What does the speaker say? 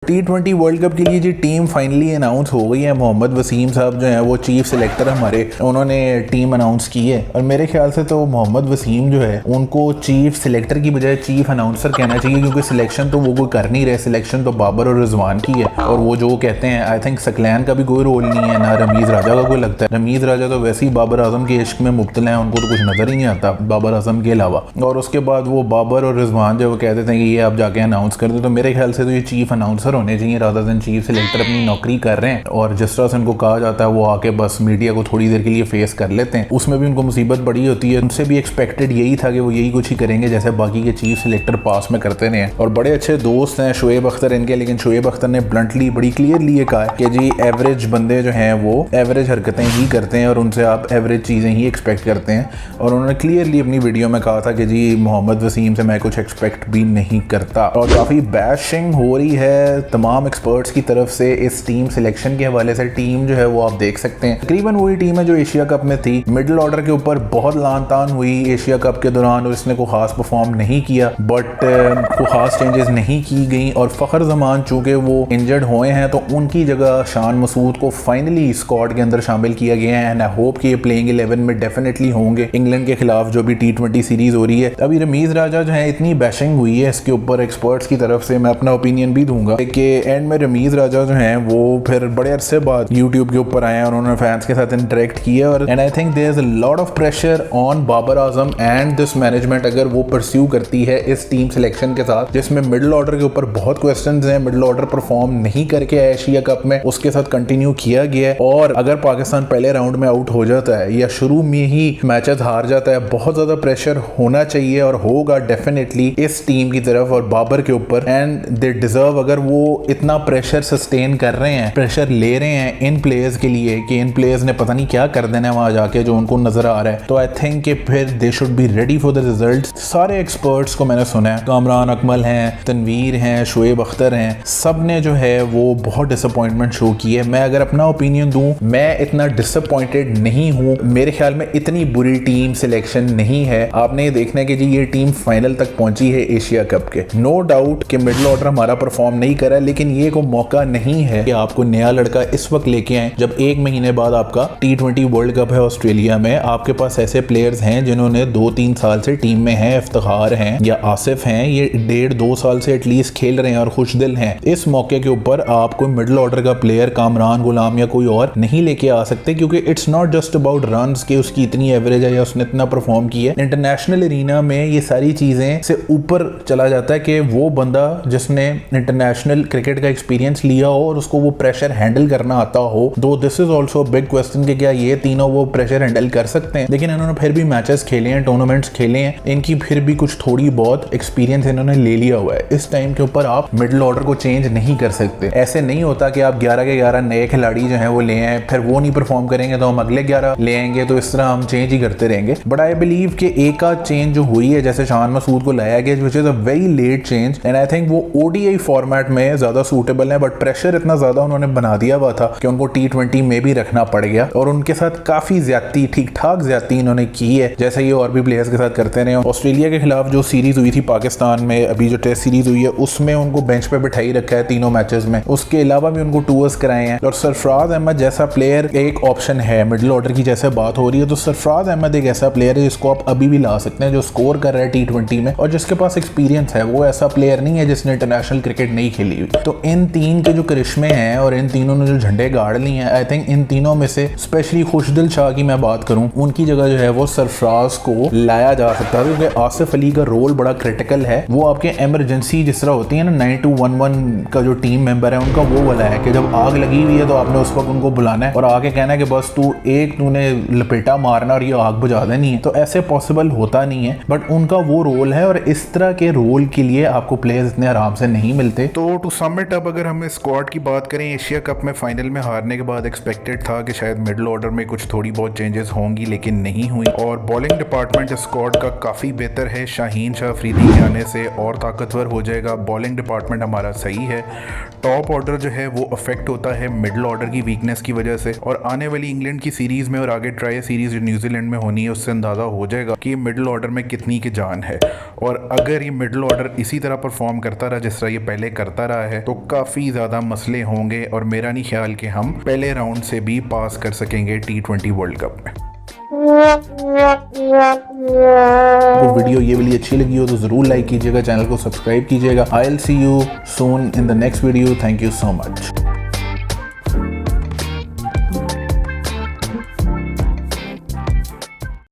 T20 world cup के लिए जी team finally announce हो गई है। मोहम्मद वसीम साहब जो हैं वो चीफ सिलेक्टर हमारे, उन्होंने टीम अनाउंस की है। और मेरे ख्याल से तो मोहम्मद वसीम जो है उनको चीफ सिलेक्टर की बजाय चीफ अनाउंसर कहना चाहिए, क्योंकि सिलेक्शन तो वो कोई कर नहीं रहे। सिलेक्शन तो बाबर और रिजवान की है, और वो जो कहते हैं आई थिंक सकलैन का भी कोई रोल नहीं है, ना रमीज़ राजा का कोई लगता है। रमीज़ राजा तो वैसे ही बाबर आजम के इश्क में मुब्तला है, उनको तो कुछ नज़र ही नहीं आता बाबर आजम के अलावा। और उसके बाद वो बाबर और रिजवान जो वो कहते थे कि ये आप जाके अनाउंस कर दो, तो मेरे ख्याल से तो ये चीफ अनाउंसर होने चाहिए रादर देन चीफ सिलेक्टर। अपनी नौकरी कर रहे हैं और जिस तरह से उनको कहा जाता है वो आके बस मीडिया को थोड़ी देर के लिए फेस कर लेते हैं, उसमें भी उनको मुसीबत बड़ी होती है। उनसे भी एक्सपेक्टेड यही था कि वो यही कुछ ही करेंगे जैसे बाकी के चीफ सिलेक्टर पास में करते रहे हैं। और बड़े अच्छे दोस्त हैं शुएब अख्तर इनके, लेकिन शुएब अख्तर ने ब्लंटली बड़ी क्लियरली ये कहा है कि जी एवरेज बंदे जो हैं वो एवरेज हरकतें ही करते हैं और उनसे आप एवरेज चीज़ें ही एक्सपेक्ट करते हैं। और उन्होंने क्लियरली अपनी वीडियो में कहा था कि जी मोहम्मद वसीम से मैं कुछ एक्सपेक्ट भी नहीं करता। और काफ़ी बैशिंग हो रही है तमाम एक्सपर्ट्स की तरफ से इस टीम सिलेक्शन के हवाले से। टीम जो है वो आप देख सकते हैं तकरीबन वही टीम है जो एशिया कप में थी। मिडिल ऑर्डर के ऊपर बहुत लान तान हुई एशिया कप के दौरान और इसने कोई खास परफॉर्म नहीं किया, बट कोई खास चेंजेस नहीं की गई। और फ़खर जमान चूँकि वो इंजर्ड हुए हैं तो उनकी जगह शान मसूद को फाइनली स्क्वाड के अंदर शामिल किया गया है। एंड आई होप कि ये प्लेइंग 11 में डेफिनेटली होंगे इंग्लैंड के खिलाफ जो भी T20 सीरीज हो रही है। अभी रमीज़ राजा जो है इतनी बैशिंग हुई है इसके ऊपर एक्सपर्ट्स की तरफ से, मैं अपना ओपिनियन भी दूंगा कि एंड में रमीज़ राजा जो हैं वो फिर बड़े अरसे बाद यूट्यूब के ऊपर आए और उन्होंने फैंस के साथ इंटरेक्ट किया। और and I think there is a lot of pressure on Babar Azam and this management अगर वो परस्यू करती है इस टीम सिलेक्शन के साथ, जिसमें मिडिल ऑर्डर के ऊपर बहुत क्वेश्चंस हैं। मिडिल ऑर्डर परफॉर्म नहीं करके एशिया कप में उसके साथ कंटिन्यू किया गया है, और अगर पाकिस्तान पहले राउंड में आउट हो जाता है या शुरू में ही मैचेस हार जाता है, बहुत ज्यादा प्रेशर होना चाहिए और होगा डेफिनेटली इस टीम की तरफ और बाबर के ऊपर। एंड दे डिजर्व, अगर वो इतना प्रेशर सस्टेन कर रहे हैं, प्रेशर ले रहे हैं इन प्लेयर्स के लिए कि इन प्लेयर्स ने पता नहीं क्या कर देना है वहां जाके जो उनको नजर आ रहा है, तो आई थिंक कि फिर they should be ready for the result. सारे एक्सपर्ट्स को मैंने सुना है, कामरान अकमल हैं, तनवीर हैं, शुएब अख्तर हैं, सब ने जो है वो बहुत डिसअपॉइंटमेंट शो की है। मैं अगर अपना ओपिनियन दूं, मैं इतना डिसअपॉइंटेड नहीं हूं। मेरे ख्याल में इतनी बुरी टीम सिलेक्शन नहीं है। आपने ये देखना है कि जी ये टीम फाइनल तक पहुंची है एशिया कप के। नो डाउट कि मिडिल ऑर्डर हमारा परफॉर्म नहीं करा, लेकिन ये कोई मौका नहीं है कि आपको नया लड़का इस वक्त लेके आए जब 1 महीने बाद आपका T20 वर्ल्ड कप है ऑस्ट्रेलिया में। आपके पास ऐसे प्लेयर्स हैं जिन्होंने 2-3 साल से टीम में हैं, इफ्तिखार हैं या आसिफ हैं, ये 1.5-2 साल से एटलीस्ट खेल रहे हैं और खुशदिल हैं। इस मौके के ऊपर आप कोई मिडिल ऑर्डर का प्लेयर कामरान गुलाम या कोई और नहीं लेके आ सकते, क्योंकि it's not just about runs कि उसकी इतनी एवरेज है या उसने इतना परफॉर्म किया है। इंटरनेशनल एरिना में ये सारी चीजें से ऊपर चला जाता है कि वो बंदा जिसने इंटरनेशनल क्रिकेट का एक्सपीरियंस लिया हो और उसको वो प्रेशर हैंडल करना आता हो। दो this is also big question कि क्या ये तीनों वो प्रेशर हैंडल कर सकते हैं, लेकिन इन्होंने फिर भी मैचेस खेले हैं, टूर्नामेंट्स खेले हैं, इनकी फिर भी कुछ थोड़ी बहुत एक्सपीरियंस इन्होंने ले लिया हुआ है। इस टाइम के ऊपर आप मिडिल ऑर्डर को चेंज नहीं कर सकते। ऐसे नहीं होता कि आप 11 के 11 नए खिलाड़ी जो हैं वो ले आए, फिर वो नहीं परफॉर्म करेंगे तो हम अगले 11 ले आएंगे, तो इस तरह हम चेंज ही करते रहेंगे। बट आई बिलीव कि एक आध चेंज जो हुई है, जैसे शान मसूद को लाया गया which is a very late change, and I think वो ODI फॉर्मेट में ज्यादा सूटेबल है। बट प्रेशर इतना ज्यादा उन्होंने बना दिया हुआ था कि उनको T20 में भी रखना पड़ गया, और उनके साथ काफी ज्यादती, ठीक ठाक ज्यादती इन्होंने की है, जैसे ये और भी प्लेयर्स के साथ करते रहे। ऑस्ट्रेलिया के खिलाफ जो सीरीज हुई थी पाकिस्तान में, अभी जो टेस्ट सीरीज हुई है उसमें उनको बेंच पे बिठाई रखा है तीनों मैचेस में। उसके अलावा भी उनको टूर्स कराए हैं। और सरफराज अहमद जैसा प्लेयर एक ऑप्शन है मिडिल ऑर्डर की, जैसे बात हो रही है तो सरफराज अहमद एक ऐसा प्लेयर है जिसको आप अभी भी ला सकते हैं, जो स्कोर कर रहा है T20 में और जिसके पास एक्सपीरियंस है। वो ऐसा प्लेयर नहीं है जिसने इंटरनेशनल क्रिकेट नहीं खेली हुई। तो इन तीन के जो करिश्मे हैं और इन तीनों ने जो झंडे गाड़ लिए हैं, आई थिंक इन तीनों में से स्पेशली खुशदिल शाह की मैं बात करूं, उनकी जगह जो है वो सरफराज को लाया जा सकता है, क्योंकि आसिफ अली का रोल बड़ा क्रिटिकल है। वो आपके इमरजेंसी जिस तरह होती है ना, 9211 का जो टीम मेंबर है उनका वो वाला है कि जब आग लगी हुई है तो आपने उस वक्त उनको बुलाना है और आगे कहना है कि बस तूने लपेटा मारना और ये आग बुझा देनी है। तो ऐसे पॉसिबल होता नहीं है, बट उनका वो रोल है और इस तरह के रोल के लिए आपको प्लेयर्स इतने आराम से नहीं मिलते। तो टू सम इट अप, अगर हम स्क्वाड की बात करें, एशिया कप में फाइनल में हारने के बाद एक्सपेक्टेड था कि शायद मिडिल ऑर्डर में कुछ थोड़ी बहुत चेंजेस होंगी, लेकिन नहीं हुई। और बॉलिंग डिपार्टमेंट स्क्वाड का काफ़ी बेहतर है, शाहीन शाह अफरीदी के आने से और ताकतवर हो जाएगा। बॉलिंग डिपार्टमेंट हमारा सही है। टॉप ऑर्डर जो है वो अफेक्ट होता है मिडिल ऑर्डर की वीकनेस की वजह से, और आने वाली इंग्लैंड की सीरीज में और आगे ट्राई सीरीज जो न्यूजीलैंड में होनी है उससे अंदाज़ा हो जाएगा कि मिडिल ऑर्डर में कितनी की जान है। और अगर ये मिडिल ऑर्डर इसी तरह परफॉर्म करता रहा जिस तरह ये पहले करता रहा है तो काफ़ी ज़्यादा मसले होंगे और मेरा नहीं ख्याल कि हम पहले राउंड से भी पास कर सकेंगे T20 वर्ल्ड कप में। तो वीडियो ये वाली अच्छी लगी हो तो ज़रूर लाइक कीजिएगा, चैनल को सब्सक्राइब कीजिएगा। I will see you soon in the next video. Thank you so much.